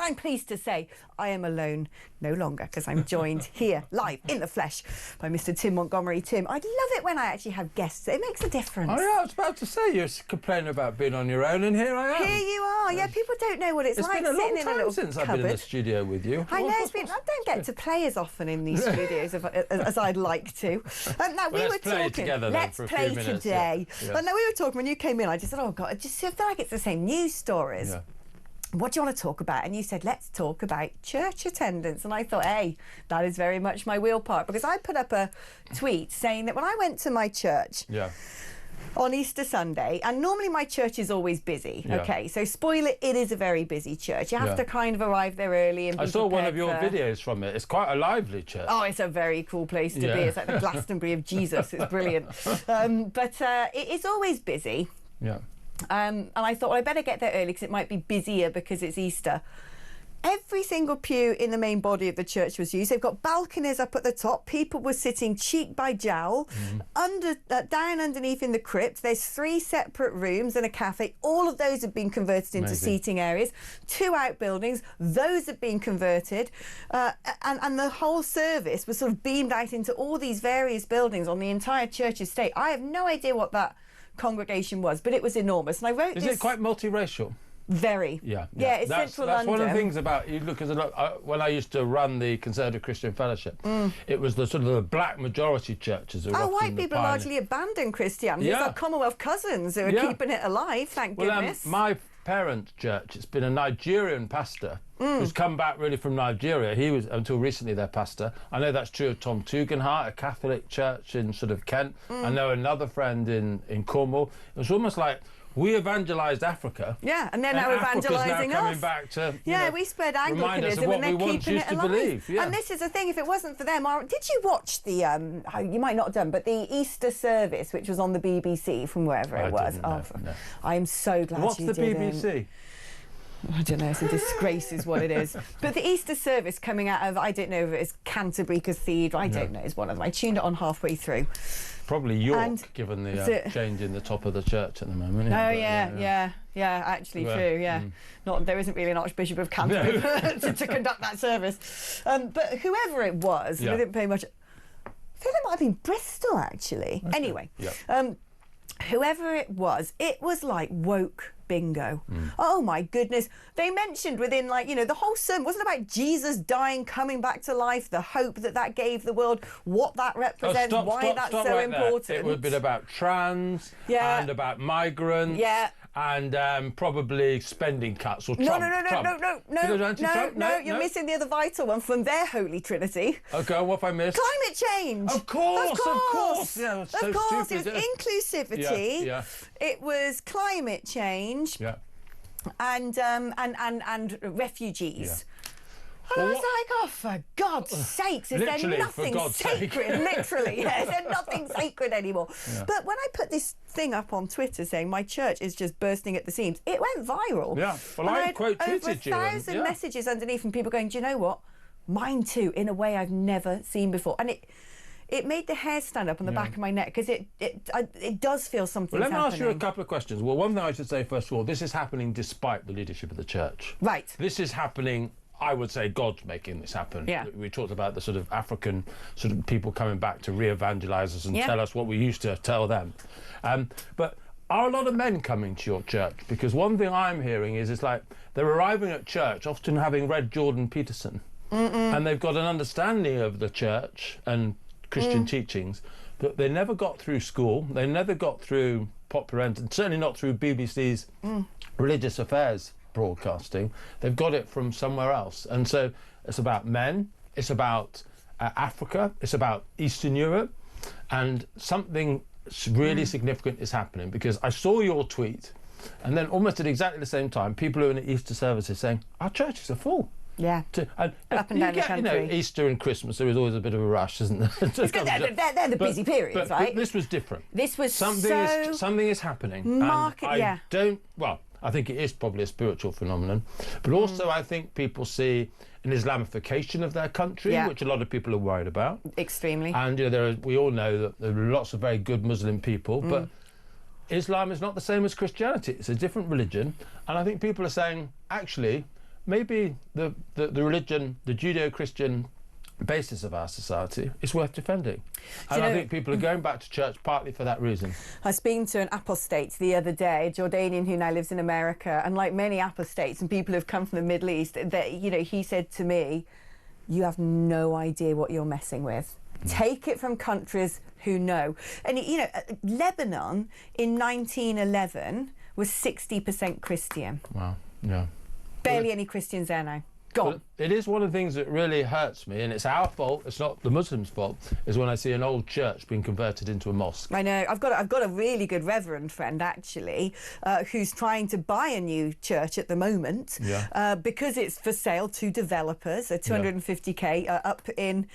I'm pleased to say I am alone no longer, because I'm joined here live in the flesh by Mr. Tim Montgomery. Tim, I love it when I actually have guests. It makes a difference. Oh yeah, I was about to say, you're complaining about being on your own, and here I am. Here you are. Yeah, people don't know what it's like been a sitting long in a little time since cupboard. I've been in the studio with you. I know, I don't get to play as often in these studios as I'd like to. Now, we were talking. Together, let's for a play few minutes, today. Yeah. But now we were talking when you came in. I just said, oh God, I just feel like it's the same news stories. Yeah. What do you want to talk about? And you said, let's talk about church attendance. And I thought, hey, that is very much my wheel part, because I put up a tweet saying that when I went to my church on Easter Sunday, and normally my church is always busy. Okay, so spoiler, it is a very busy church. You have to kind of arrive there early and be I saw one of your for... videos from it. It's quite a lively church. Oh, it's a very cool place to be. It's like the Glastonbury of Jesus. It's brilliant. But it is always busy. Yeah. And I thought, well, I better get there early because it might be busier because it's Easter. Every single pew in the main body of the church was used. They've got balconies up at the top. People were sitting cheek by jowl. Down underneath in the crypt, there's 3 separate rooms and a cafe. All of those have been converted into seating areas. 2 outbuildings, those have been converted. And the whole service was sort of beamed out into all these various buildings on the entire church estate. I have no idea what that congregation was, but it was enormous. And I wrote Is it quite multiracial? Very. Yeah, it's central London. That's one of the things about, you look, when I used to run the Conservative Christian Fellowship, it was the sort of the black majority churches. White people largely abandoned Christianity. It's our Commonwealth cousins who are keeping it alive, thank goodness. My parents' church, it's been a Nigerian pastor who's come back really from Nigeria. He was, until recently, their pastor. I know that's true of Tom Tugendhat, a Catholic church in sort of Kent. I know another friend in Cornwall. It was almost like we evangelised Africa. Yeah, and they're now evangelising us. Coming back to we spread Anglicanism and they're keeping it alive. And this is the thing, if it wasn't for them, did you watch the, you might not have done, but the Easter service, which was on the BBC from wherever it was? No. I'm so glad What's you didn't. What's the BBC? I don't know, it's a disgrace is what it is. But the Easter service coming out of, I don't know if it's Canterbury Cathedral, I don't know, it's one of them. I tuned it on halfway through. Probably York, given the change in the top of the church at the moment. Actually true, Not, there isn't really an Archbishop of Canterbury to conduct that service. But whoever it was, they didn't pay much. I think it might have been Bristol, actually. Okay. Anyway, whoever it was like woke bingo. Oh my goodness. They mentioned within, like, you know, the whole sermon wasn't about Jesus dying, coming back to life, the hope that gave the world, what that represents, why that's so important. It would have been about trans and about migrants and probably spending cuts or Trump. No, you're missing the other vital one from their holy trinity. Okay, what have I missed? Climate change. Of course. Yeah, of course. It was inclusivity. It was climate change. And refugees. And I was like, oh, for God's sakes, is there nothing sacred? Literally, is there nothing sacred anymore? But when I put this thing up on Twitter saying my church is just bursting at the seams, it went viral. Yeah, well, I quote tweeted you. Over 1,000 messages underneath from people going, do you know what? Mine too, in a way I've never seen before. And it made the hair stand up on the back of my neck, because it does feel something's happening. Let me ask you a couple of questions. Well, one thing I should say, first of all, this is happening despite the leadership of the church. Right. This is happening, I would say God's making this happen. Yeah. We talked about the sort of African sort of people coming back to re-evangelise us and tell us what we used to tell them. But are a lot of men coming to your church? Because one thing I'm hearing is it's like they're arriving at church, often having read Jordan Peterson, and they've got an understanding of the church and Christian teachings, but they never got through school, they never got through popular entertainment, certainly not through BBC's religious affairs broadcasting. They've got it from somewhere else. And so it's about men, it's about Africa, it's about Eastern Europe, and something really significant is happening, because I saw your tweet, and then almost at exactly the same time, people who are in the Easter services saying, our churches are full. Yeah, up and down the country. You know, Easter and Christmas, there is always a bit of a rush, isn't there? They're the busy periods, right? But this was different. This was something is happening. I think it is probably a spiritual phenomenon, but also I think people see an Islamification of their country, which a lot of people are worried about. Extremely. And we all know that there are lots of very good Muslim people, but Islam is not the same as Christianity. It's a different religion, and I think people are saying, actually, maybe the religion, the Judeo-Christian basis of our society is worth defending. And I think people are going back to church partly for that reason. I was speaking to an apostate the other day, a Jordanian who now lives in America, and like many apostates and people who've come from the Middle East, that, you know, he said to me, you have no idea what you're messing with. Take it from countries who know. And, you know, Lebanon in 1911 was 60% Christian. Wow, yeah. Barely any Christians there now. Gone. Well, it is one of the things that really hurts me, and it's our fault, it's not the Muslims' fault, is when I see an old church being converted into a mosque. I know. I've got a really good reverend friend, actually, who's trying to buy a new church at the moment because it's for sale to developers, 250k up in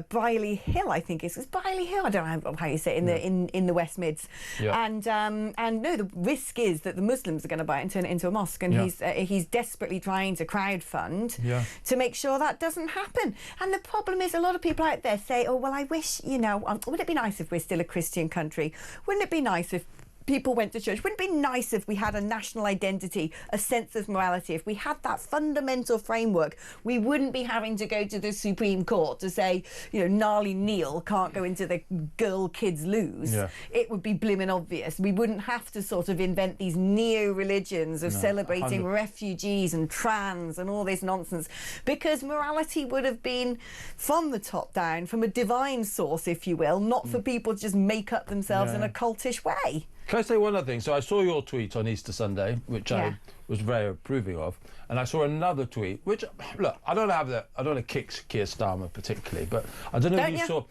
Brierley Hill, I think it's Brierley Hill. I don't know how you say it, in the West Mids. And no, the risk is that the Muslims are going to buy it and turn it into a mosque, and he's desperately trying to crowdfund to make sure that doesn't happen. And the problem is, a lot of people out there say, oh, well, I wish, you know, wouldn't it be nice if we're still a Christian country? Wouldn't it be nice if people went to church? Wouldn't it be nice if we had a national identity, a sense of morality? If we had that fundamental framework, we wouldn't be having to go to the Supreme Court to say, you know, gnarly Neil can't go into the girl kids lose. It would be blimmin' obvious. We wouldn't have to sort of invent these neo-religions of celebrating refugees and trans and all this nonsense, because morality would have been from the top down, from a divine source, if you will, not for people to just make up themselves in a cultish way. Can I say one other thing? So I saw your tweet on Easter Sunday, which I was very approving of, and I saw another tweet, which, look, I don't want to kick Keir Starmer particularly, but I don't know if you saw.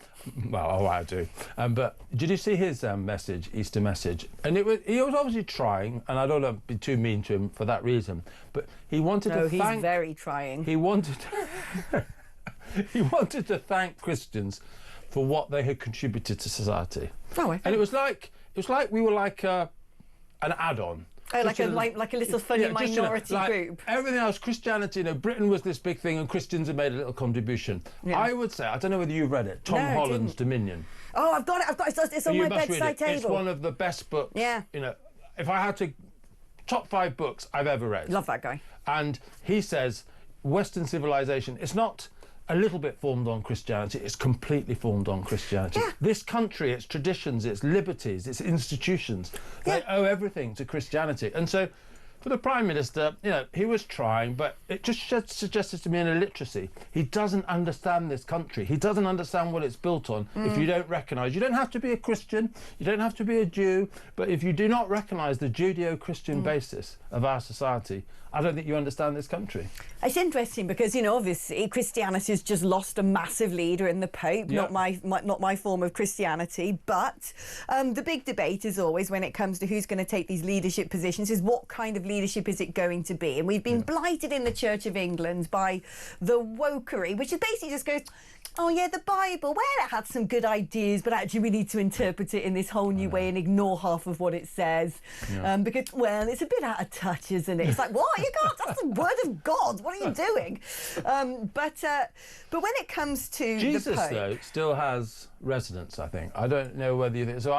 Well, I do. But did you see his message, Easter message? And he was obviously trying, and I don't want to be too mean to him for that reason, but he wanted to thank. No, he's very trying. He wanted. He wanted to thank Christians for what they had contributed to society. Oh, and it was like we were like an add-on. Oh, like a little funny minority group. Everything else, Christianity, you know, Britain was this big thing and Christians have made a little contribution. I would say, I don't know whether you read it, Tom Holland's Dominion. Oh, I've got it. It's on my bedside table. It's one of the best books. You know, if I had to, top 5 books I've ever read. Love that guy. And he says, Western civilization, it's not a little bit formed on Christianity, it's completely formed on Christianity. This country, its traditions, its liberties, its institutions, they owe everything to Christianity. And so for the Prime Minister, you know, he was trying, but it just suggested to me an illiteracy. He doesn't understand this country. He doesn't understand what it's built on. If you don't recognise, you don't have to be a Christian, you don't have to be a Jew, but if you do not recognise the Judeo-Christian basis of our society, I don't think you understand this country. It's interesting because, you know, obviously Christianity has just lost a massive leader in the Pope, not my form of Christianity, but the big debate is always, when it comes to who's going to take these leadership positions, is what kind of leadership is it going to be? And we've been blighted in the Church of England by the wokery, which is basically just goes, oh yeah, the Bible, well, it had some good ideas, but actually we need to interpret it in this whole new way and ignore half of what it says. Because, well, it's a bit out of touch, isn't it? It's like, what? You can't, that's the word of God. What are you doing? But when it comes to Jesus, the Pope, though, still has resonance, I think. I don't know whether you think... So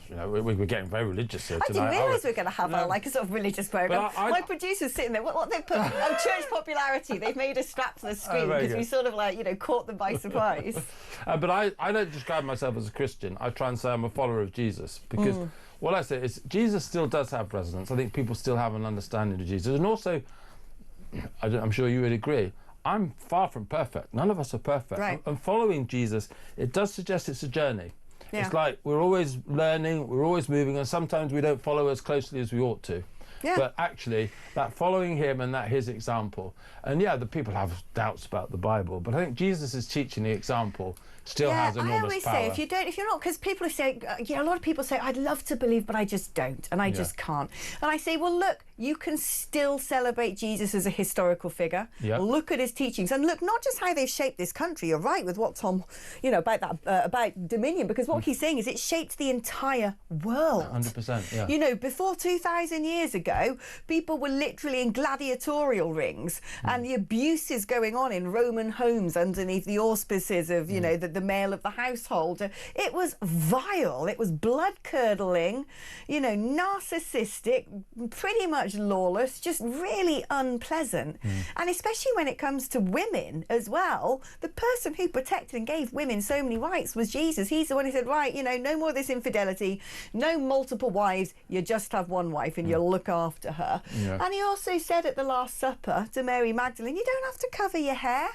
you know, we're getting very religious here tonight. I didn't realise we were going to have like a sort of religious programme. My producer's sitting there. What they put on church popularity? They've made us strap to the screen because we sort of like, you know, caught them by surprise. But I don't describe myself as a Christian. I try and say I'm a follower of Jesus, because what I say is Jesus still does have resonance. I think people still have an understanding of Jesus, and also, I'm sure you would agree, I'm far from perfect. None of us are perfect. And following Jesus, it does suggest it's a journey. It's like we're always learning, we're always moving, and sometimes we don't follow as closely as we ought to. But actually, that following him and that his example, and the people have doubts about the Bible, but I think Jesus' teaching the example still has enormous power. I always say, if you're not, because people say, a lot of people say, I'd love to believe, but I just don't, and I just can't. And I say, well, look, you can still celebrate Jesus as a historical figure. Look at his teachings, and look not just how they've shaped this country. You're right with what Tom, you know, about that about Dominion, because what he's saying is it shaped the entire world. 100%. You know, before 2,000 years ago, people were literally in gladiatorial rings, and the abuses going on in Roman homes underneath the auspices of, you know, the male of the household. It was vile. It was blood-curdling, you know, narcissistic, pretty much much lawless, just really unpleasant. And especially when it comes to women as well, the person who protected and gave women so many rights was Jesus. He's the one who said, right, you know, no more of this infidelity, no multiple wives, you just have one wife and you'll look after her. And he also said at the Last Supper to Mary Magdalene, you don't have to cover your hair.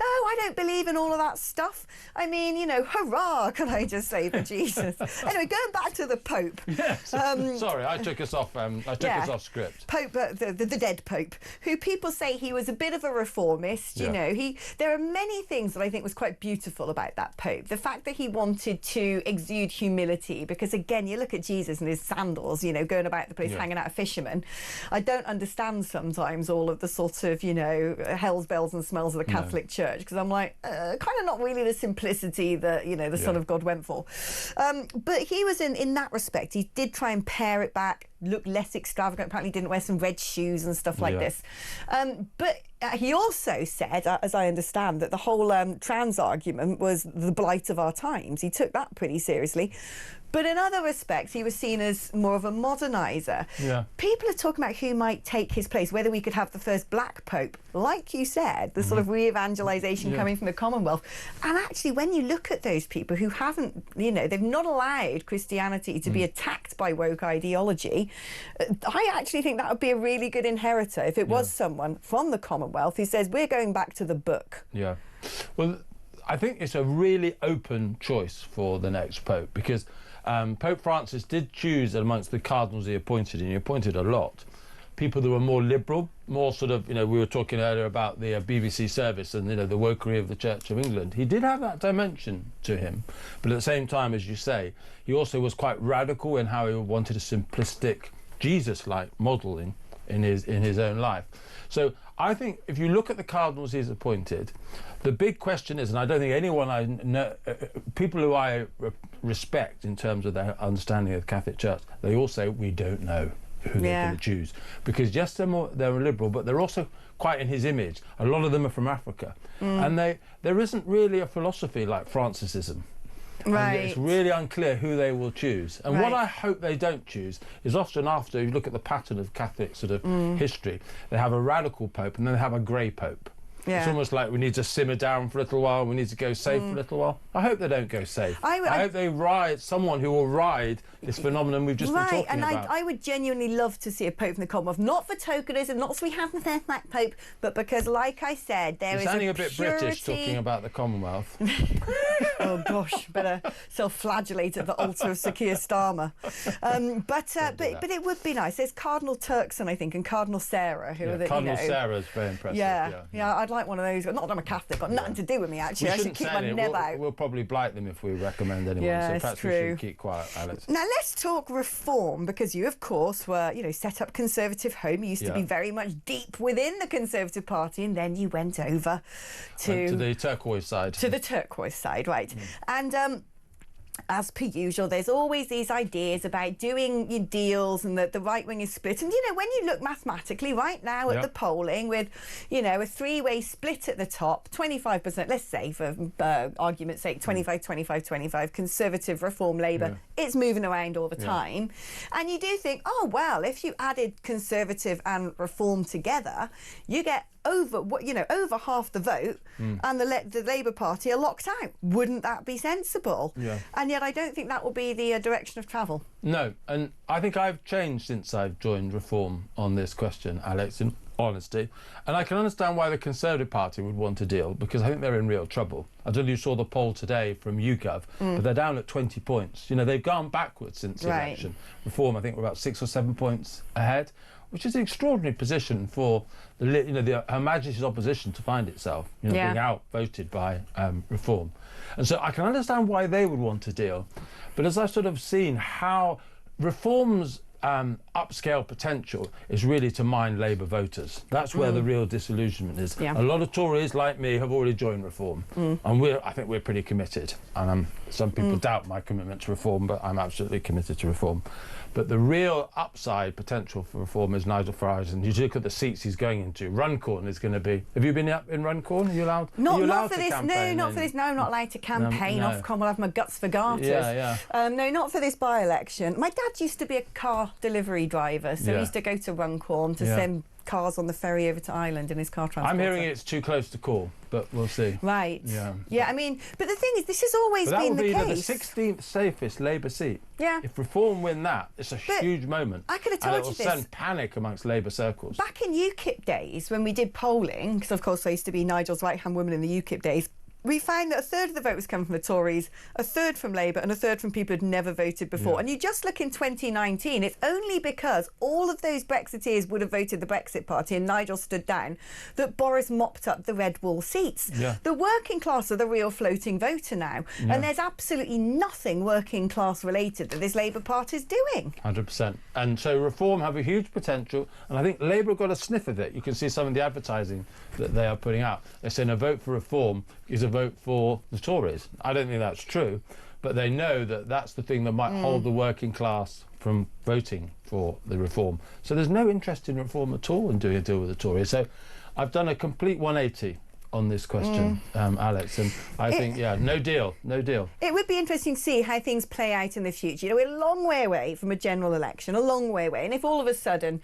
No, I don't believe in all of that stuff. I mean, you know, hurrah, can I just say, for Jesus. Anyway, going back to the Pope. Yes. Sorry, I took us off. Us off script. Pope, the dead Pope, who people say he was a bit of a reformist. You know, there are many things that I think was quite beautiful about that Pope. The fact that he wanted to exude humility, because again, you look at Jesus and his sandals, you know, going about the place hanging out of fishermen. I don't understand sometimes all of the sort of, you know, hell's bells and smells of the Catholic Church. Because I'm like, kind of not really the simplicity that, you know, the Son of God went for. But he was in that respect, he did try and pare it back, look less extravagant, apparently didn't wear some red shoes and stuff like this. But he also said, as I understand, that the whole trans argument was the blight of our times. He took that pretty seriously. But in other respects, he was seen as more of a moderniser. People are talking about who might take his place, whether we could have the first black pope, like you said, the sort of re-evangelisation coming from the Commonwealth. And actually, when you look at those people who haven't, you know, they've not allowed Christianity to be attacked by woke ideology, I actually think that would be a really good inheritor if it was someone from the Commonwealth who says, we're going back to the book. Well, I think it's a really open choice for the next pope, because Pope Francis did choose amongst the cardinals he appointed, and he appointed a lot, people that were more liberal, more sort of, you know, we were talking earlier about the BBC service and, you know, the wokery of the Church of England. He did have that dimension to him, but at the same time, as you say, he also was quite radical in how he wanted a simplistic, Jesus-like modelling in his own life. So I think if you look at the cardinals he's appointed, the big question is, and I don't think anyone I know, people who I respect in terms of their understanding of the Catholic Church, they all say we don't know who they're going to choose, because yes, they're liberal, but they're also quite in his image. A lot of them are from Africa, and there isn't really a philosophy like Francicism. And it's really unclear who they will choose. And what I hope they don't choose is, often after you look at the pattern of Catholic sort of history, they have a radical pope and then they have a grey pope. It's almost like we need to simmer down for a little while, we need to go safe for a little while. I hope they don't go safe. I hope they ride someone who will ride this phenomenon we've just been talking about. I would genuinely love to see a pope from the Commonwealth, not for tokenism, not so we have the first black pope, but because, like I said, there is sounding a bit British talking about the Commonwealth. Oh gosh, better self-flagellate at the altar of Sir Keir Starmer. But it would be nice. There's Cardinal Turkson, I think, and Cardinal Sarah, who are the, Cardinal Sarah's very impressive. Yeah, I'd like one of those. Not that I'm a Catholic, got nothing to do with me actually. I should keep my neb out. We'll probably blight them if we recommend anyone. So perhaps we should keep quiet, Alex. Now let's talk reform, because you, of course, were, you know, set up Conservative Home. You used to be very much deep within the Conservative Party, and then you went over to the turquoise side. To the turquoise side, right? And as per usual, there's always these ideas about doing your deals and that the right wing is split. And, you know, when you look mathematically right now at the polling with, you know, a three-way split at the top, 25%, let's say for argument's sake, 25, 25, 25, Conservative, Reform, Labour, it's moving around all the time. And you do think, oh, well, if you added Conservative and Reform together, you get over half the vote, and the Labour Party are locked out. Wouldn't that be sensible? And yet I don't think that will be the direction of travel. No, and I think I've changed since I've joined Reform on this question, Alex, in honesty. And I can understand why the Conservative Party would want a deal, because I think they're in real trouble. I don't know if you saw the poll today from YouGov, but they're down at 20 points. You know, they've gone backwards since the election. Reform, I think, we're about 6 or 7 points ahead, which is an extraordinary position for Her Majesty's opposition to find itself, being outvoted by Reform. And so I can understand why they would want a deal. But as I've sort of seen how Reform's upscale potential is really to mine Labour voters. That's where the real disillusionment is. A lot of Tories, like me, have already joined Reform, and I think we're pretty committed. And some people doubt my commitment to Reform, but I'm absolutely committed to Reform. But the real upside potential for Reform is Nigel Farage, and you look at the seats he's going into. Runcorn is going to be. Have you been up in Runcorn? Are you allowed? Not for this. No, not for this. No, I'm not allowed to campaign. Ofcom will have my guts for garters. No, not for this by-election. My dad used to be a car delivery driver, so he used to go to Runcorn to send cars on the ferry over to Ireland in his car transporter. I'm hearing it's too close to call, but we'll see. Right. Yeah. Yeah, I mean, but the thing is, this has always been the case. That will be the 16th safest Labour seat. Yeah. If Reform win that, it's a huge moment. I could have told you this. And it will send panic amongst Labour circles. Back in UKIP days, when we did polling, because of course I used to be Nigel's right-hand woman in the UKIP days, we found that a third of the vote was coming from the Tories, a third from Labour, and a third from people who'd never voted before. And you just look in 2019, it's only because all of those Brexiteers would have voted the Brexit Party and Nigel stood down that Boris mopped up the red wall seats. The working class are the real floating voter now. And there's absolutely nothing working class related that this Labour Party is doing. 100%. And so Reform have a huge potential, and I think Labour have got a sniff of it. You can see some of the advertising that they are putting out. They're saying a vote for Reform is a vote for the Tories. I don't think that's true, but they know that that's the thing that might hold the working class from voting for the Reform. So there's no interest in Reform at all in doing a deal with the Tories. So I've done a complete 180 on this question, Alex, and I think, no deal. It would be interesting to see how things play out in the future. You know, we're a long way away from a general election, a long way away. And if all of a sudden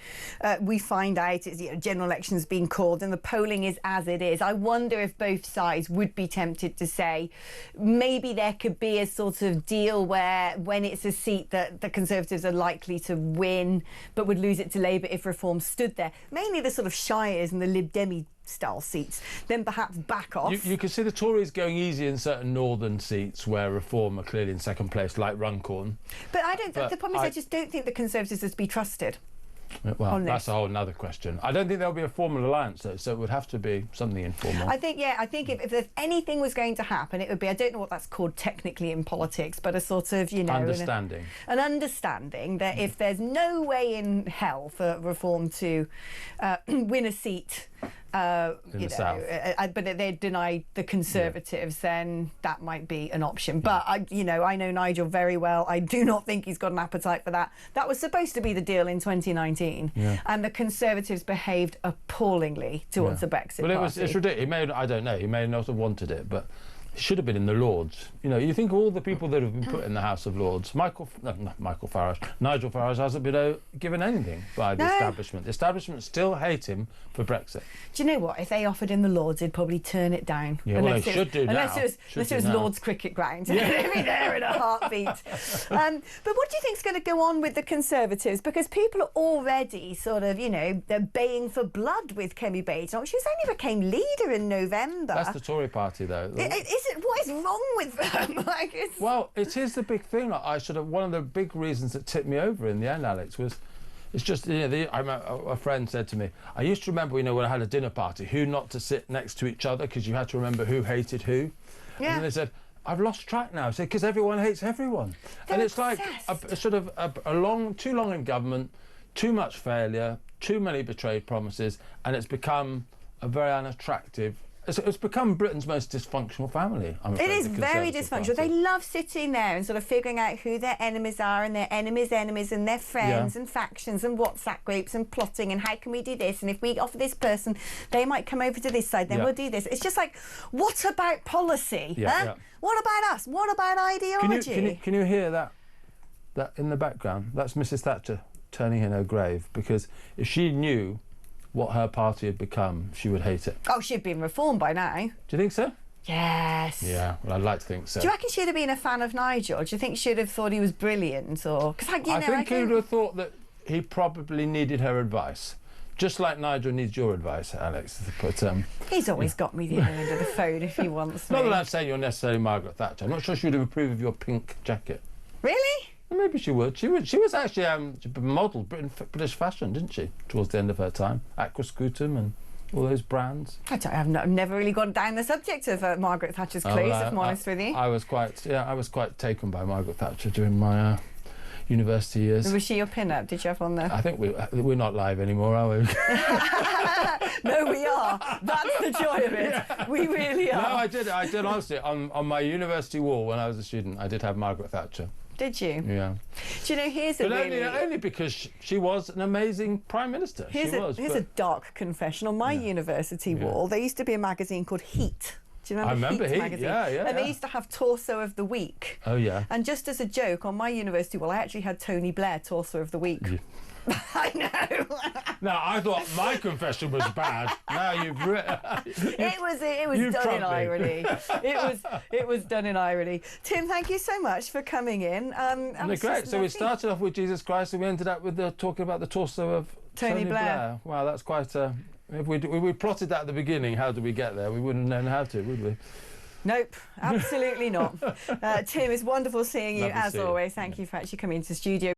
we find out it's, general election's been called and the polling is as it is, I wonder if both sides would be tempted to say maybe there could be a sort of deal where when it's a seat that the Conservatives are likely to win but would lose it to Labour if Reform stood there, mainly the sort of Shires and the Lib Demi style seats, then perhaps back off. You can see the Tories going easy in certain northern seats where Reform are clearly in second place, like Runcorn. But the problem is I just don't think the Conservatives is to be trusted. Well, that's a whole other question. I don't think there'll be a formal alliance, though, so it would have to be something informal. I think if there's anything was going to happen, it would be, I don't know what that's called technically in politics, but a sort of, understanding. An understanding that if there's no way in hell for Reform to win a seat, in the South. But they deny the Conservatives, then that might be an option. But I know Nigel very well. I do not think he's got an appetite for that. That was supposed to be the deal in 2019, and the Conservatives behaved appallingly towards the Brexit Party. It's ridiculous. I don't know. He may not have wanted it, but it should have been in the Lords. You think of all the people that have been put in the House of Lords. Nigel Farage hasn't been given anything by the establishment. The establishment still hate him for Brexit. Do you know what? If they offered him the Lords, he'd probably turn it down. Yeah, well, they should do now. Unless it was Lords cricket ground. They'd be there in a heartbeat. But what do you think's going to go on with the Conservatives? Because people are already sort of, they're baying for blood with Kemi Badenoch. She only became leader in November. That's the Tory party, though. What is wrong with them? Well, it is the big thing. One of the big reasons that tipped me over in the end, Alex, was it's just a friend said to me, I used to remember when I had a dinner party who not to sit next to each other because you had to remember who hated who. And then they said, I've lost track now. I said, because everyone hates everyone. They're it's obsessed. Like too long in government, too much failure, too many betrayed promises, and it's become a very unattractive. It's become Britain's most dysfunctional family. It is very dysfunctional. They love sitting there and sort of figuring out who their enemies are and their enemies' enemies and their friends and factions and WhatsApp groups and plotting and how can we do this, and if we offer this person, they might come over to this side, then we'll do this. It's just like, what about policy? What about us? What about ideology? Can you hear that in the background? That's Mrs. Thatcher turning in her grave, because if she knew what her party had become, she would hate it. Oh, she'd been reformed by now. Do you think so? Yes. Yeah, well, I'd like to think so. Do you reckon she'd have been a fan of Nigel? Do you think she'd have thought he was brilliant? Or I think he would have thought that he probably needed her advice. Just like Nigel needs your advice, Alex. But he's always got me the other end of the phone if he wants me. Not that I'm saying you're necessarily Margaret Thatcher. I'm not sure she would have approved of your pink jacket. Really? Maybe she would. She was actually she modelled British fashion, didn't she? Towards the end of her time, Aquascutum and all those brands. I've never really gone down the subject of Margaret Thatcher's clothes. If I'm honest with you. I was quite taken by Margaret Thatcher during my university years. Was she your pin-up? Did you have on there? I think we're not live anymore, are we? No, we are. That's the joy of it. Yeah. We really are. No, I did honestly. On my university wall when I was a student, I did have Margaret Thatcher. Did you? Yeah. Do you know, only because she was an amazing Prime Minister. Here's a dark confession. On my university wall, there used to be a magazine called Heat. Do you remember I remember Heat magazine? yeah. And they used to have Torso of the Week. Oh, yeah. And just as a joke, on my university, I actually had Tony Blair Torso of the Week. Yeah. I know. Now, I thought my confession was bad. Now you've it was done in irony. It was done in irony. Tim, thank you so much for coming in. Great. So we started off with Jesus Christ, and we ended up with talking about the torso of Tony Blair. Wow, that's quite a. If we plotted that at the beginning, how did we get there? We wouldn't have known how to, would we? Nope, absolutely not. Tim, it's wonderful seeing you Lovely as to see you. always. Thank you for actually coming into the studio.